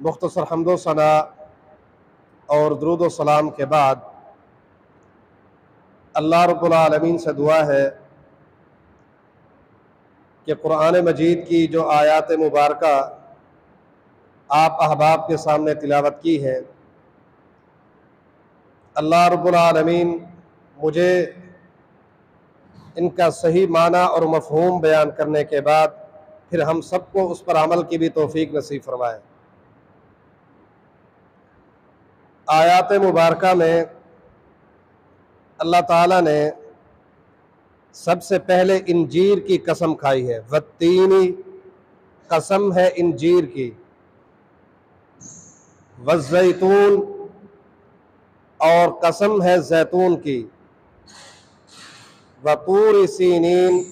मुख्तसर हम्दो सना और दरूद व सलाम के बाद अल्लाह रब्बुल आलमीन से दुआ है कि कुरान मजीद की जो आयात मुबारका आप अहबाब के सामने तिलावत की है, अल्लाह रब्बुल आलमीन मुझे इनका सही माना और मफ़हूम बयान करने के बाद फिर हम सबको उस पर अमल की भी तौफीक नसीब फरमाए। आयात मुबारका में अल्लाह ताला ने सबसे पहले इंजीर की कसम खाई है। वत्तीनी कसम है इंजीर की, वज़्ज़ैतून और कसम है जैतून की, वतूर सीनीन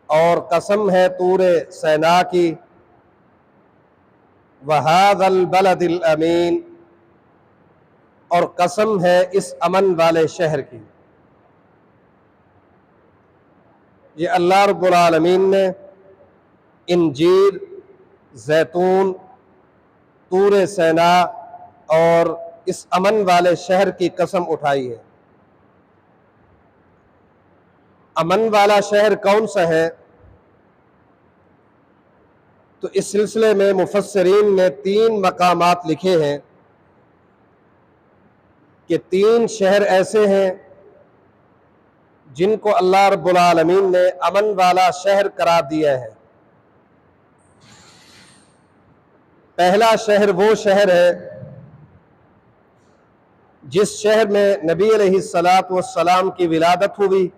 और कसम है तूरे सैना की, वहादल बलदिल अमीन और कसम है इस अमन वाले शहर की। ये अल्लाह रब्बुल आलमीन ने इंजीर, जैतून, तूरे सैना और इस अमन वाले शहर की कसम उठाई है। अमन वाला शहर कौन सा है? तो इस सिलसिले में मुफस्सिरीन ने 3 मकामात लिखे हैं कि 3 शहर ऐसे हैं जिनको अल्लाह रब्बुल आलमीन ने अमन वाला शहर करार दिया है। पहला शहर वो शहर है जिस शहर में नबी अलैहिस्सलातु वस्सलाम की विलादत हुई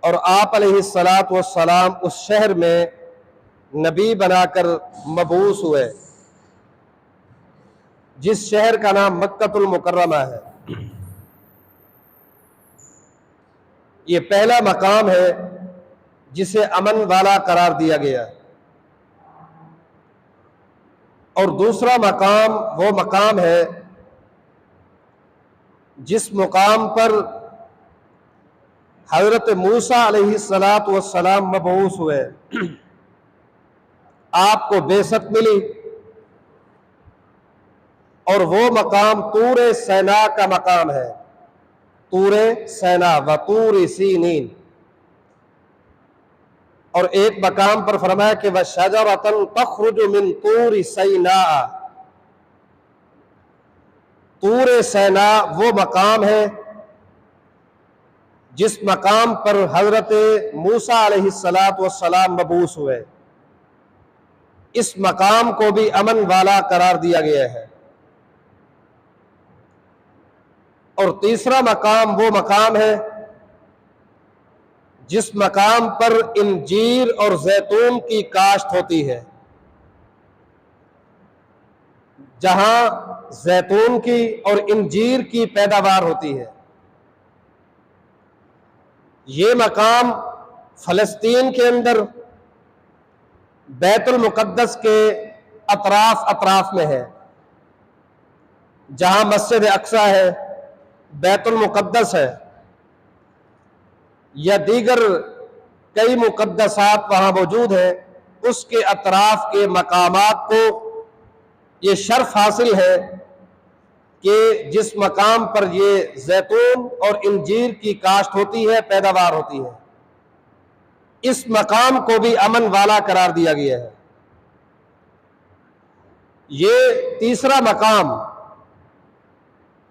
और आप अलैहिस्सलातु वस्सलाम उस शहर में नबी बनाकर मबूस हुए, जिस शहर का नाम मक्कतुल मुकर्रमा है। ये पहला मकाम है जिसे अमन वाला करार दिया गया। और दूसरा मकाम वो मकाम है जिस मुकाम पर हजरत मूसा अलैहिस्सलातु वस्सलाम मबऊस हुए, आपको बेसत मिली, और वो मकाम तूरे सैना का मकाम है। तूरे सैना व तूर सीनीन। और एक मकाम पर फरमाया कि वह शजरतन तखरुजु मिन तूर सैना। तूरे सैना वो मकाम है जिस मकाम पर हजरत मूसा अलैहिस्सलातु वस्सलाम मबूस हुए। इस मकाम को भी अमन वाला करार दिया गया है। और तीसरा मकाम वो मकाम है जिस मकाम पर इंजीर और जैतून की काश्त होती है। जहां जैतून की और इंजीर की पैदावार होती है। ये मकाम फलस्तीन के अंदर बैतुल मुक़द्दस के अतराफ अतराफ में है, जहां मस्जिद अक्सा है, बैतुल मुक़द्दस है या दीगर कई मुक़द्दसात वहां मौजूद है। उसके अतराफ के मकामात को ये शर्फ हासिल है कि जिस मकाम पर ये जैतून और इंजीर की काश्त होती है, पैदावार होती है, इस मकाम को भी अमन वाला करार दिया गया है। ये तीसरा मकाम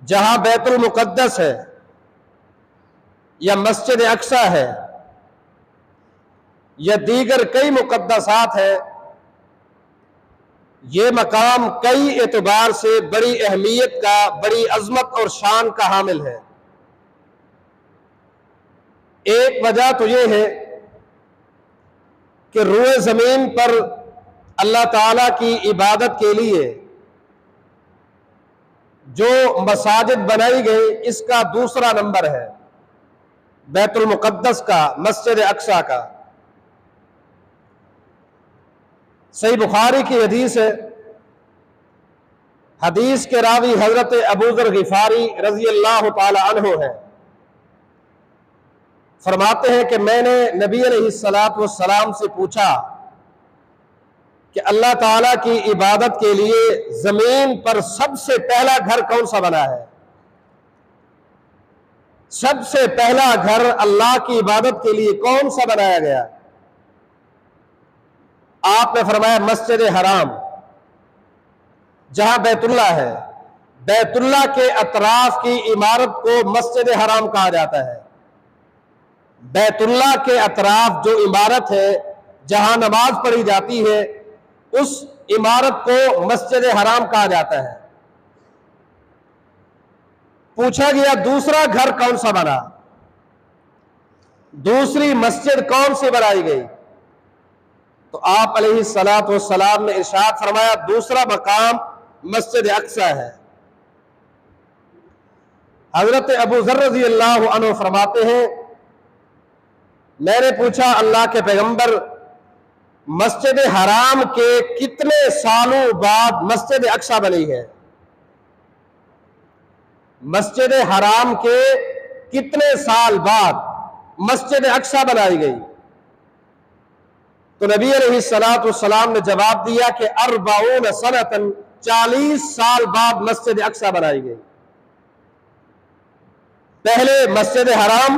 जहां बैतुल मुक़द्दस है या मस्जिद अक्सा है या दीगर कई मुक़द्दसात है, ये मकाम कई एतबार से बड़ी अहमियत का, बड़ी अजमत और शान का हामिल है। एक वजह तो ये है कि रूए ज़मीन पर अल्लाह ताला की इबादत के लिए जो मसाजिद बनाई गई, इसका दूसरा नंबर है बैतुल मुक़द्दस का, मस्जिद अक्सा का। सही बुखारी की हदीस है, हदीस के रावी हजरत अबू ज़र गिफारी रज़ी अल्लाह ताला अन्हु है। फरमाते हैं कि मैंने नबी अलैहिस्सलातु वस्सलाम से पूछा कि अल्लाह ताला की इबादत के लिए जमीन पर सबसे पहला घर कौन सा बना है? सबसे पहला घर अल्लाह की इबादत के लिए कौन सा बनाया गया? आपने फरमाया मस्जिद हराम, जहां बैतुल्लाह है। बैतुल्लाह के अतराफ की इमारत को मस्जिद हराम कहा जाता है। बैतुल्लाह के अतराफ जो इमारत है, जहां नमाज पढ़ी जाती है, उस इमारत को मस्जिद हराम कहा जाता है। पूछा गया दूसरा घर कौन सा बना, दूसरी मस्जिद कौन सी बनाई गई? तो आप अलैहिस्सलातु वस्सलाम ने इरशाद फरमाया दूसरा मकाम मस्जिद अक्सा है। हजरत अबू ज़र रज़ी अल्लाह अन्हु फरमाते हैं, मैंने पूछा अल्लाह के पैगंबर, मस्जिद हराम के कितने सालों बाद मस्जिद अक्सा बनी है? मस्जिद हराम के कितने साल बाद मस्जिद अक्सा बनाई गई? तो नबी अलैहिस्सलातु वस्सलाम ने जवाब दिया कि 40 सनतन, 40 साल बाद मस्जिद अक्सा बनाई गई। पहले मस्जिद हराम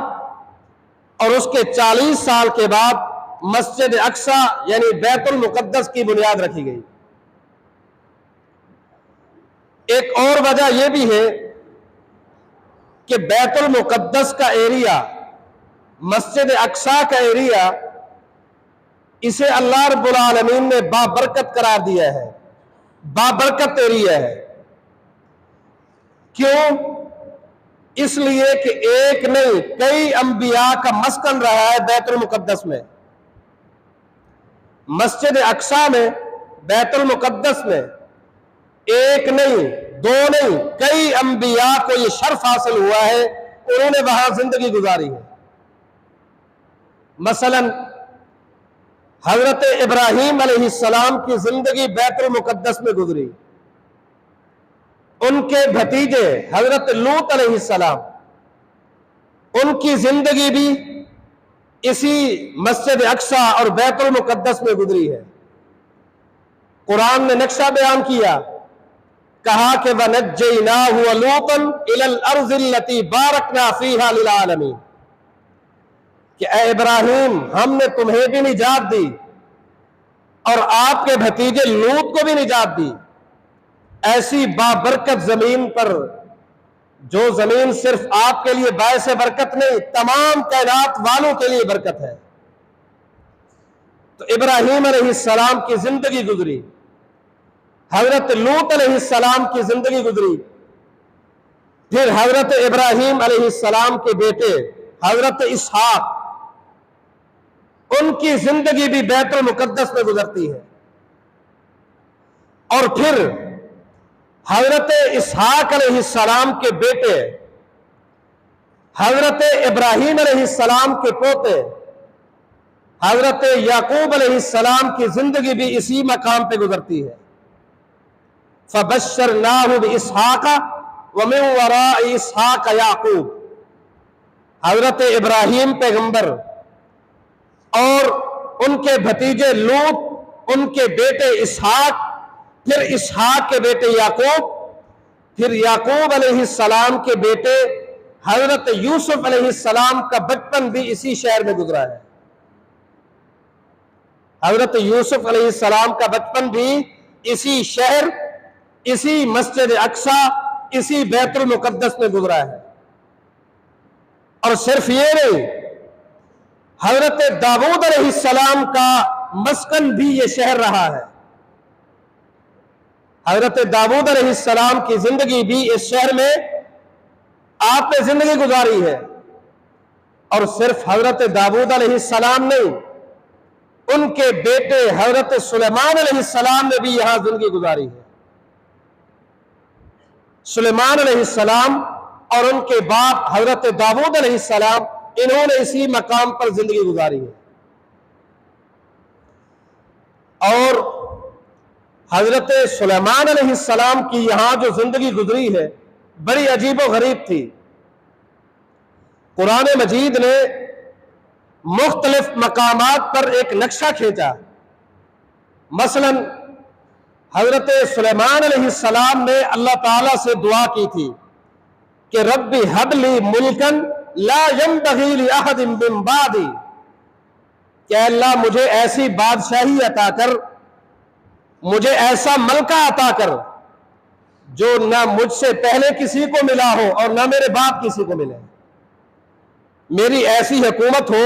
और उसके 40 साल के बाद मस्जिद अक्सा यानी बैतुल मुक़द्दस की बुनियाद रखी गई। एक और वजह यह भी है कि बैतुल मुक़द्दस का एरिया, मस्जिद अक्सा का एरिया, इसे अल्लाह रब्बुल आलमीन ने बाबरकत करार दिया है, बाबरकत एरिया है। क्यों? इसलिए कि एक नहीं कई अंबिया का मस्कन रहा है बैतुल मुक़द्दस में। मस्जिद अक्सा में, बैतुल मुक़द्दस में एक नहीं, दो नहीं, कई अंबिया को यह शर्फ हासिल हुआ है, उन्होंने वहां जिंदगी गुजारी है। मसलन हजरत इब्राहीम अलैहिस्सलाम की जिंदगी बैतुल मुक़द्दस में गुजरी। उनके भतीजे हजरत लूत अलैहिस्सलाम, उनकी जिंदगी भी इसी मस्जिद अक्सा और बैतुल मुक़द्दस में गुजरी है। कुरान ने नक्शा बयान किया, कहा कि वनज्जयनाहु व लूतन इलल अर्ज़िल्लती बारकना फीहा लिल आलमीन, कि ए इब्राहिम, हमने तुम्हें भी निजात दी और आपके भतीजे लूत को भी निजात दी ऐसी बाबरकत जमीन पर, जो जमीन सिर्फ आपके लिए बायसे बरकत नहीं, तमाम कायनात वालों के लिए बरकत है। तो इब्राहीम अलैहिस्सलाम की जिंदगी गुजरी, हजरत लूत अलैहिस्सलाम की जिंदगी गुजरी, फिर हजरत इब्राहीम अलैहिस्सलाम के बेटे हजरत इसहाक, उनकी जिंदगी भी बैतुल मुक़द्दस में गुजरती है। और फिर हजरत इसहाक अलैहिस्सलाम के बेटे, हजरत इब्राहीम अलैहिस्सलाम के पोते, हजरत याकूब अलैहिस्सलाम की जिंदगी भी इसी मकाम पे गुजरती है। फबश्शरनाहु बिइस्हाक व मिन वराइ इसहाक याकूब। हजरत इब्राहीम पैगंबर और उनके भतीजे लूत, उनके बेटे इसहाक, फिर इसहाक के बेटे याकूब, फिर याकूब अलैहिस्सलाम के बेटे हजरत यूसुफ अलैहिस्सलाम का बचपन भी इसी शहर में गुजरा है। हजरत यूसुफ अलैहिस्सलाम का बचपन भी इसी शहर, इसी मस्जिद अक्सा, इसी बैतुल मुकद्दस में गुजरा है। और सिर्फ ये नहीं, हजरत दाऊद अलैहिस्सलाम का मस्कन भी ये शहर रहा है। हजरत दाऊद अलैहिस्सलाम की जिंदगी भी इस शहर में आपने जिंदगी गुजारी है। और सिर्फ हजरत दाऊद अलैहिस्सलाम नहीं, उनके बेटे हजरत सुलेमान अलैहिस्सलाम ने भी यहां जिंदगी गुजारी है। सुलेमान अलैहिस्सलाम और उनके बाप हजरत दाऊद अलैहिस्सलाम, इन्होंने इसी मकाम पर जिंदगी गुजारी है। और हजरत सुलेमान अलैहिस्सलाम की यहां जो जिंदगी गुजरी है बड़ी अजीबो गरीब थी। कुरान मजीद ने मुख्तलिफ मकामात पर एक नक्शा खींचा। मसलन हजरत सुलेमान अलैहिस्सलाम ने अल्लाह ताला से दुआ की थी कि रब्बी हबली मुल्कन ला यंबगी लि अहदिन मिन बादी, कि अल्लाह मुझे ऐसी बादशाही अता कर, मुझे ऐसा मलका अता कर जो ना मुझसे पहले किसी को मिला हो और ना मेरे बाप किसी को मिले। मेरी ऐसी हुकूमत हो,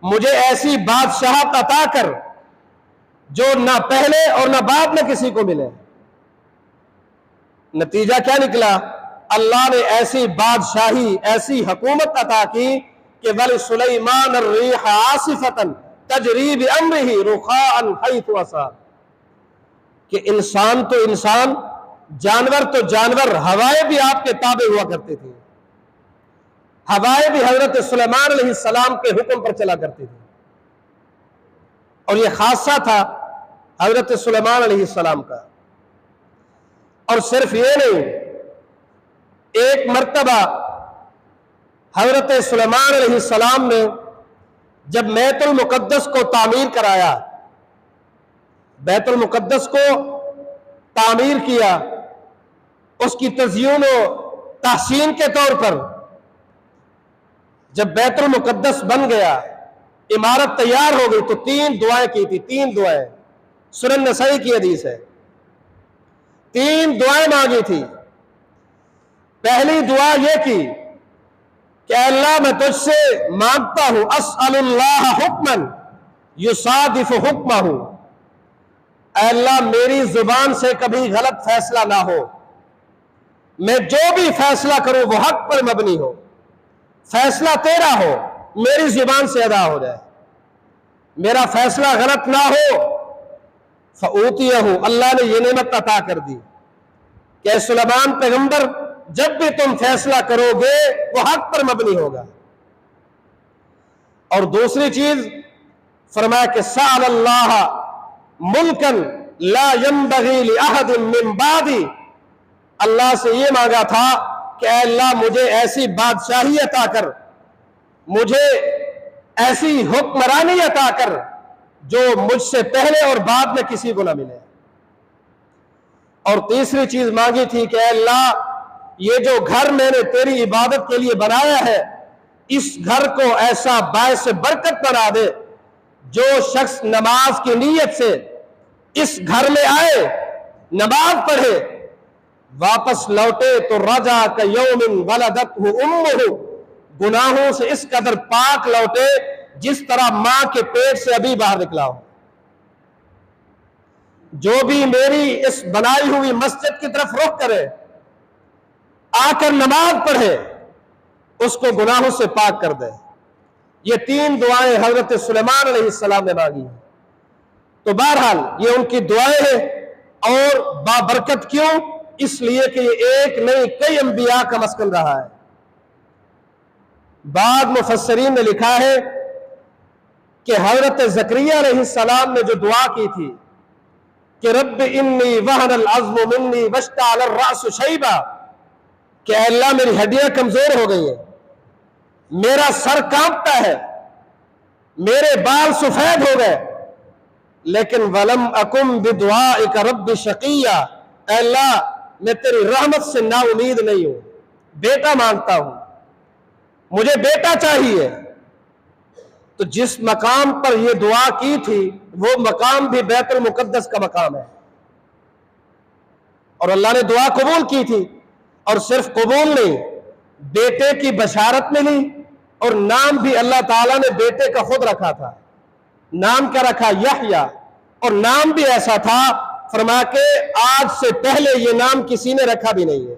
मुझे ऐसी बादशाहत अता कर जो ना पहले और ना बाद में किसी को मिले। नतीजा क्या निकला? अल्लाह ने ऐसी बादशाही, ऐसी हुकूमत अता की कि वल सुलेमान अर्रीह आसिफतन तजरी बिअम्रिही रुखाअन हैथु असाब, कि इंसान तो इंसान, जानवर तो जानवर, हवाएं भी आपके ताबे हुआ करती थी। हवाएं भी हजरत सुलेमान अलैहिस्सलाम के हुक्म पर चला करती थी। और यह खासा था हजरत सुलेमान अलैहिस्सलाम का। और सिर्फ ये नहीं, एक मर्तबा हजरत सुलेमान अलैहिस्सलाम ने जब बैतुल मुकद्दस को तामीर कराया, बैतुल मुकद्दस को तामीर किया, उसकी तज़यीन व तहसीन के तौर पर जब बैतुल मुकद्दस बन गया, इमारत तैयार हो गई, तो 3 दुआएं की थी। 3 दुआएं, सुनन नसाई की हदीस है। 3 दुआएं मांगी थी। पहली दुआ यह की कि अल्लाह मैं तुझसे मांगता हूं, अस्अलुल्लाह हुक्मन युसादिफु हुक्महु, अल्लाह मेरी जुबान से कभी गलत फैसला ना हो, मैं जो भी फैसला करूं वो हक पर मबनी हो, फैसला तेरा हो, मेरी जुबान से अदा हो जाए, मेरा फैसला गलत ना हो। फऊतियहु, अल्लाह ने यह नेमत अता कर दी कि सुलेमान पैगंबर जब भी तुम फैसला करोगे वो हक पर मबनी होगा। और दूसरी चीज फरमाया कि सअलल्लाह मुल्कन ला यंबगी लि अहदिन मिन बादी, अल्लाह से ये मांगा था कि अल्लाह मुझे ऐसी बादशाही अता कर, मुझे ऐसी हुक्मरानी अता कर जो मुझसे पहले और बाद में किसी को ना मिले। और तीसरी चीज मांगी थी कि अल्लाह ये जो घर मैंने तेरी इबादत के लिए बनाया है, इस घर को ऐसा बायस बरकत बना दे, जो शख्स नमाज की नीयत से इस घर में आए, नमाज पढ़े, वापस लौटे तो रजा का यौमिन वलदतहु उम्मुहु, गुनाहों से इस कदर पाक लौटे जिस तरह मां के पेट से अभी बाहर निकला हो। जो भी मेरी इस बनाई हुई मस्जिद की तरफ रुख करे, आकर नमाज पढ़े, उसको गुनाहों से पाक कर दे। ये 3 दुआएं हजरत सुलेमान अलैहिस्सलाम ने मांगी। तो बहरहाल ये उनकी दुआएं हैं और बाबरकत क्यों? इसलिए कि ये एक नहीं कई अंबिया का मस्कन रहा है। बाद मुफस्सरीन ने लिखा है कि हजरत ज़करिया अलैहिस्सलाम ने जो दुआ की थी कि रब्बि इन्नी वहनल अज़्मु मिन्नी वश्तअल अर्रअसु शैबा, कि अल्लाह मेरी हड्डियां कमजोर हो गई हैं, मेरा सर कांपता है, मेरे बाल सफेद हो गए, लेकिन वलम अकुम बिदुआइक रब्बि शकिया, अल्लाह मैं तेरी रहमत से ना उम्मीद नहीं हूं, बेटा मांगता हूं, मुझे बेटा चाहिए। तो जिस मकाम पर यह दुआ की थी वो मकाम भी बैतुल मुकद्दस का मकाम है, और अल्लाह ने दुआ कबूल की थी। और सिर्फ कबूल नहीं, बेटे की बशारत मिली, और नाम भी अल्लाह ताला ने बेटे का खुद रखा था। नाम क्या रखा? यहया। और नाम भी ऐसा था, फरमा के आज से पहले ये नाम किसी ने रखा भी नहीं है,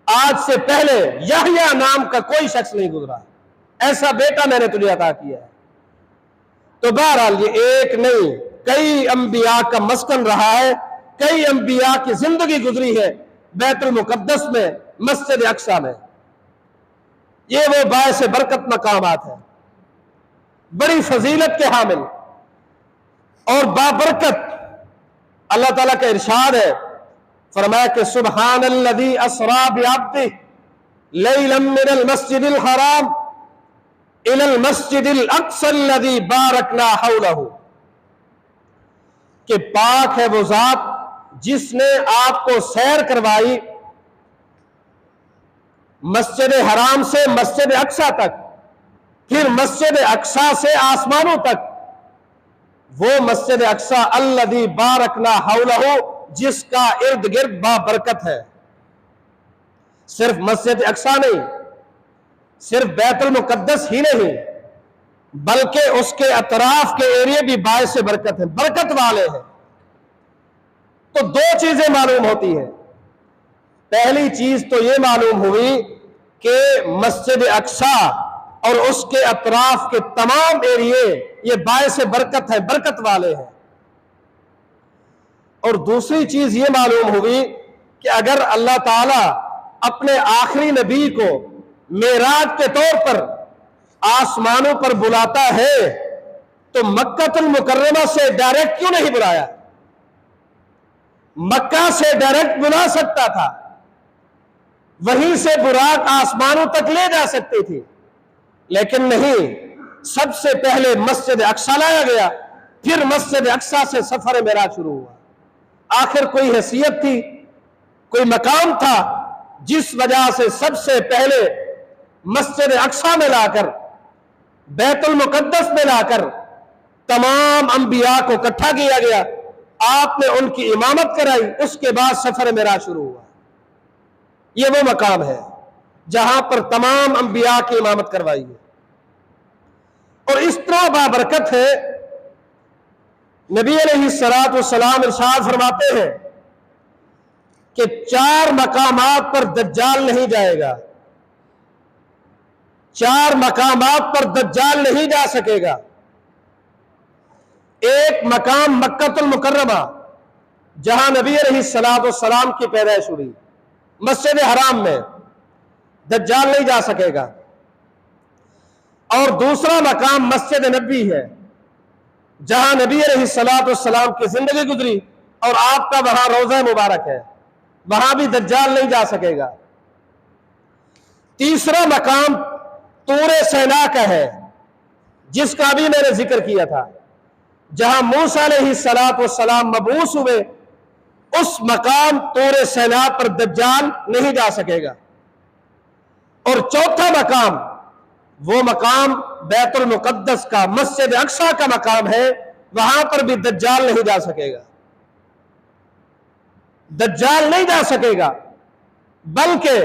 आज से पहले यहया नाम का कोई शख्स नहीं गुजरा, ऐसा बेटा मैंने तुझे अता किया है। तो बहरहाल ये एक नहीं कई अंबिया का मस्कन रहा है, कई अंबिया की जिंदगी गुजरी है बैतुल मुकद्दस में, मस्जिद अक्सा में। ये वो बायस बरकत मकामात है, बड़ी फजीलत के हामिल और बाबरकत। अल्लाह ताला का इरशाद है, फरमाया कि सुब्हानल्लज़ी अस्रा बिअब्दिही लैलन मिनल मस्जिदिल हराम इलल मस्जिदिल अक्सल्लज़ी बारकना हौलहू, कि पाक है वो जात जिसने आपको सैर करवाई मस्जिद हराम से मस्जिद अक्सा तक, फिर मस्जिद अक्सा से आसमानों तक। वो मस्जिद अक्सा अल्लज़ी बारकना हौलहू, जिसका इर्द गिर्द बाबरकत है। सिर्फ मस्जिद अक्सा नहीं, सिर्फ बैतुल मुकद्दस ही नहीं, बल्कि उसके अतराफ के एरिया भी बायस बरकत है, बरकत वाले हैं। तो दो चीजें मालूम होती हैं। पहली चीज तो यह मालूम हुई कि मस्जिद अक्सा और उसके अतराफ के तमाम एरिए ये बायस बरकत है, बरकत वाले हैं। और दूसरी चीज ये मालूम हुई कि अगर अल्लाह ताला अपने आखिरी नबी को मेराज के तौर पर आसमानों पर बुलाता है तो मक्कातुल मुकर्रमा से डायरेक्ट क्यों नहीं बुलाया? मक्का से डायरेक्ट बुला सकता था, वहीं से बुराक आसमानों तक ले जा सकती थी, लेकिन नहीं, सबसे पहले मस्जिद अक्सा लाया गया, फिर मस्जिद अक्सा से सफर मेराज शुरू हुआ। आखिर कोई हैसियत थी, कोई मकाम था जिस वजह से सबसे पहले मस्जिद अक्सा में लाकर, बैतुल मुकद्दस में लाकर तमाम अंबिया को इकट्ठा किया गया, आपने उनकी इमामत कराई, उसके बाद सफर मेराज शुरू हुआ। यह वो मकाम है जहां पर तमाम अंबिया की इमामत करवाई है। और इस तरह बाबरकत है, नबी अलैहिस्सलातु वस्सलाम इरशाद फरमाते हैं कि 4 मकामात पर दज्जाल नहीं जाएगा, 4 मकामात पर दज्जाल नहीं जा सकेगा। एक मकाम मक्कातुल मुकर्रमा जहां नबी अलैहिस्सलातु वस्सलाम की पैदाइश हुई, मस्जिद हराम में दज्जाल नहीं जा सकेगा। और दूसरा मकाम मस्जिद नबी है जहां नबी अलैहिस्सलातु वस्सलाम की जिंदगी गुजरी और आपका वहां रोज़ा मुबारक है, वहां भी दज्जाल नहीं जा सकेगा। तीसरा मकाम तूरे सैना का है जिसका भी मैंने जिक्र किया था, जहां मूसा अलैहिस्सलातु वस्सलाम मबूस हुए, उस मकाम तूरे सैना पर दज्जाल नहीं जा सकेगा। और चौथा मकाम वो मकाम बैतुल मुकद्दस का मस्जिद अक्सा का मकाम है, वहां पर भी दज्जाल नहीं जा सकेगा। दज्जाल नहीं जा सकेगा, बल्कि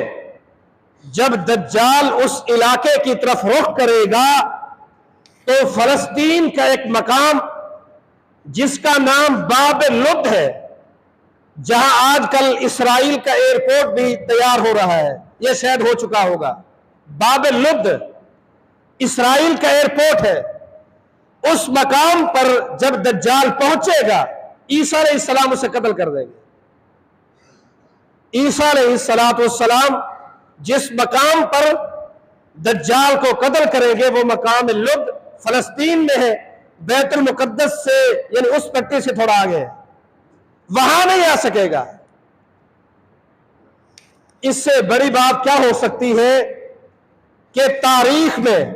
जब दज्जाल उस इलाके की तरफ रुख करेगा तो फलस्तीन का एक मकाम जिसका नाम बाब लुद है, जहां आजकल इसराइल का एयरपोर्ट भी तैयार हो रहा है, यह शायद हो चुका होगा। बाब लुद इसराइल का एयरपोर्ट है, उस मकाम पर जब दज्जाल पहुंचेगा, ईसा अलैहिस्सलाम उसे कत्ल कर देंगे। ईसा अलैहिस्सलाम जिस मकाम पर दज्जाल को कत्ल करेंगे वो मकाम लुद फलस्तीन में है, बैतुल मुकद्दस से यानी उस पट्टी से थोड़ा आगे है, वहां नहीं आ सकेगा। इससे बड़ी बात क्या हो सकती है कि तारीख में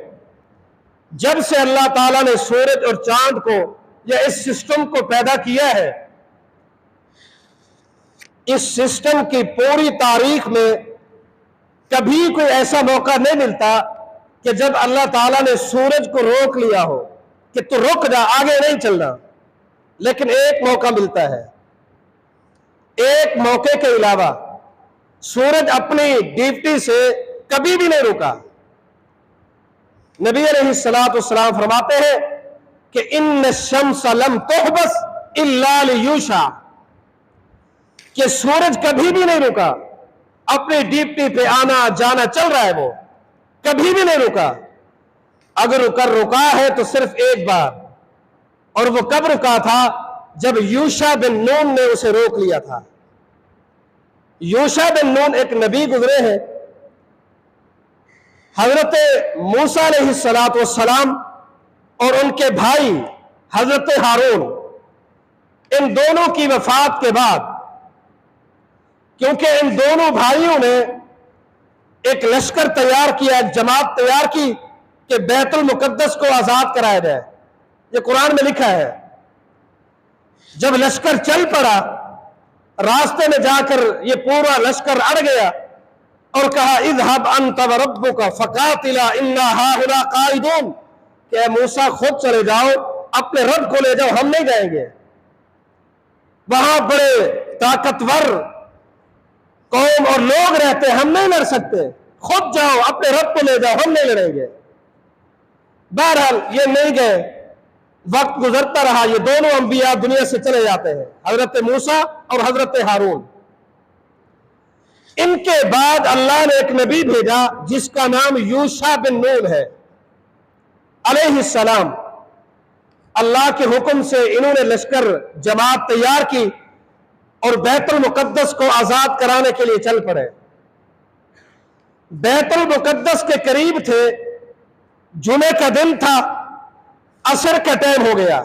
जब से अल्लाह ताला ने सूरज और चांद को या इस सिस्टम को पैदा किया है, इस सिस्टम की पूरी तारीख में कभी कोई ऐसा मौका नहीं मिलता कि जब अल्लाह ताला ने सूरज को रोक लिया हो कि तू रुक जा, आगे नहीं चलना। लेकिन एक मौका मिलता है, एक मौके के अलावा सूरज अपनी ड्यूटी से कभी भी नहीं रुका। नबी अलैहिस्सलाम फरमाते हैं कि इन्न शम्स लम तुहबस इल्ला लियूशा, कि सूरज कभी भी नहीं रुका, अपनी ड्यूटी पे आना जाना चल रहा है, वो कभी भी नहीं रुका। अगर रुका है तो सिर्फ एक बार, और वो कब रुका था? जब यूशा बिन नून ने उसे रोक लिया था। यूशा बिन नून एक नबी गुजरे हैं, हजरत मूसा अलैहिस्सलाम और उनके भाई हजरत हारून, इन दोनों की वफात के बाद, क्योंकि इन दोनों भाइयों ने एक लश्कर तैयार किया, एक जमात तैयार की कि बैतुल मुकद्दस को आजाद कराया जाए। ये कुरान में लिखा है। जब लश्कर चल पड़ा, रास्ते में जाकर ये पूरा लश्कर अड़ गया और कहा इज़हब अंत व रब्बुका फकातिला इन्ना हाहुना काइदून, कि मूसा खुद चले जाओ, अपने रब को ले जाओ, हम नहीं जाएंगे। वहां बड़े ताकतवर कौम और लोग रहते, हम नहीं लड़ सकते, खुद जाओ, अपने रब को ले जाओ, हम नहीं लड़ेंगे। बहरहाल ये नहीं गए, वक्त गुजरता रहा, ये दोनों अंबिया दुनिया से चले जाते हैं, हजरत मूसा और हजरत हारून। इनके बाद अल्लाह ने एक नबी भेजा जिसका नाम यूशा बिन नून है अलैहिस्सलाम। अल्लाह के हुक्म से इन्होंने लश्कर जमात तैयार की और बैतुल मुकद्दस को आजाद कराने के लिए चल पड़े। बैतुल मुकद्दस के करीब थे, जुमे का दिन था, असर का टाइम हो गया।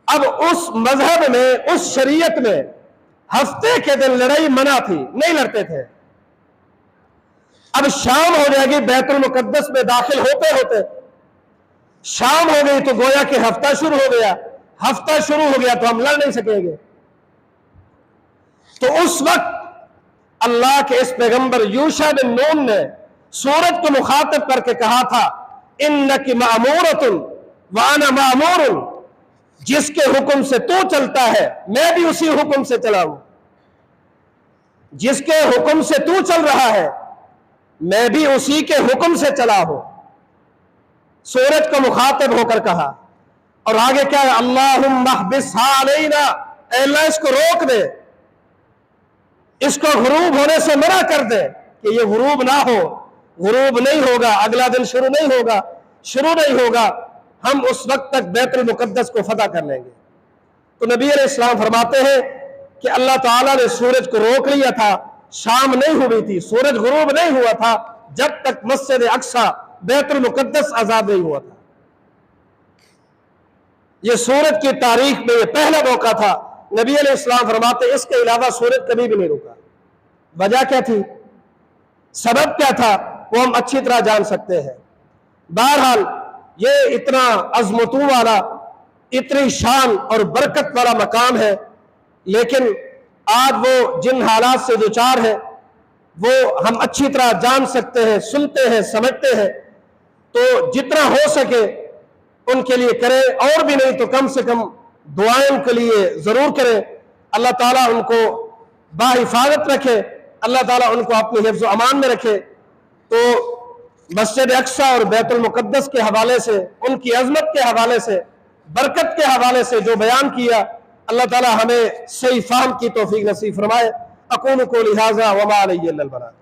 अब उस मजहब में, उस शरीयत में हफ्ते के दिन लड़ाई मना थी, नहीं लड़ते थे। अब शाम हो जाएगी, बैतुल मुकद्दस में दाखिल होते होते शाम हो गई तो गोया कि हफ्ता शुरू हो गया। हफ्ता शुरू हो गया तो हम लड़ नहीं सकेंगे। तो उस वक्त अल्लाह के इस पैगंबर यूशा बिन नून ने सूरज को मुखातिब करके कहा था इन्नकी मामूरतुन व अना मामूरुन, जिसके हुक्म से तू चलता है मैं भी उसी हुक्म से चला हूं, जिसके हुक्म से तू चल रहा है मैं भी उसी के हुक्म से चला हूं। सूरज को मुखातिब होकर कहा। और आगे क्या है? अल्लाहुम्मा हबिसहा अलैना, अल्लाह इसको रोक दे, इसको गुरूब होने से मना कर दे कि ये गुरूब ना हो। गुरूब नहीं होगा, अगला दिन शुरू नहीं होगा, शुरू नहीं होगा, हम उस वक्त तक बैतुल मुकद्दस को फतह कर लेंगे। तो नबी अलैहिस्सलाम फरमाते हैं कि अल्लाह ताला ने सूरज को रोक लिया था, शाम नहीं हुई थी, सूरज गुरूब नहीं हुआ था, जब तक मस्जिद अक्सा बैतुल मुकद्दस आजाद नहीं हुआ था। ये सूरज की तारीख में ये पहला मौका था। नबी अलैहिस्सलाम फरमाते इसके अलावा सूरज कभी भी नहीं रुका। वजह क्या थी, सबब क्या था, वो हम अच्छी तरह जान सकते हैं। बहरहाल ये इतना अजमतों वाला, इतनी शान और बरकत वाला मकाम है, लेकिन आज वो जिन हालात से दो चार है वो हम अच्छी तरह जान सकते हैं, सुनते हैं, समझते हैं। तो जितना हो सके उनके लिए करें, और भी नहीं तो कम से कम दुआएं उनके लिए जरूर करें। अल्लाह ताला उनको बाहिफाजत रखे, अल्लाह ताला उनको अपने हिफ्ज़ अमान में रखे। तो मस्जिद अक्सा और बैतुल मुकद्दस के हवाले से, उनकी अजमत के हवाले से, बरकत के हवाले से जो बयान किया, अल्लाह ताला हमें सही फाहम की तौफीक नसीब फरमाए। अकूलु क़ौली हाज़ा व मा अलैहि इल्लल बलाग।